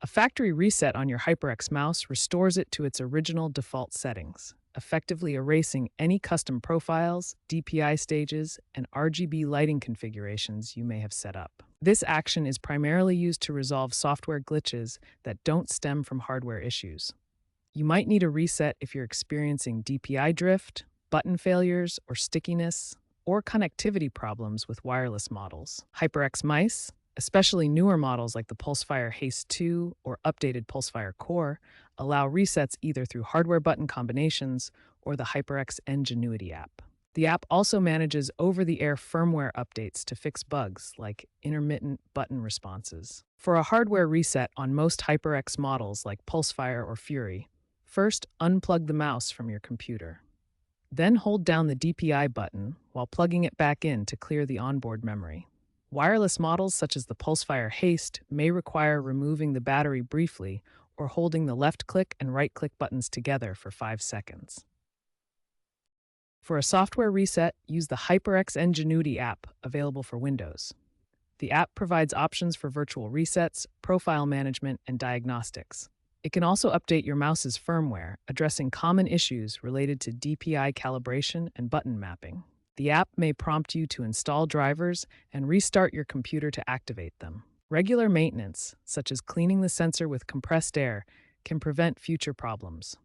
A factory reset on your HyperX mouse restores it to its original default settings, effectively erasing any custom profiles, DPI stages, and RGB lighting configurations you may have set up. This action is primarily used to resolve software glitches that don't stem from hardware issues. You might need a reset if you're experiencing DPI drift, button failures or stickiness, or connectivity problems with wireless models. HyperX mice, especially newer models like the Pulsefire Haste 2 or updated Pulsefire Core, allow resets either through hardware button combinations or the HyperX Ingenuity app. The app also manages over-the-air firmware updates to fix bugs like intermittent button responses. For a hardware reset on most HyperX models like Pulsefire or Fury, first unplug the mouse from your computer. Then hold down the DPI button while plugging it back in to clear the onboard memory. Wireless models such as the Pulsefire Haste may require removing the battery briefly or holding the left-click and right-click buttons together for 5 seconds. For a software reset, use the HyperX Ingenuity app available for Windows. The app provides options for virtual resets, profile management, and diagnostics. It can also update your mouse's firmware, addressing common issues related to DPI calibration and button mapping. The app may prompt you to install drivers and restart your computer to activate them. Regular maintenance, such as cleaning the sensor with compressed air, can prevent future problems.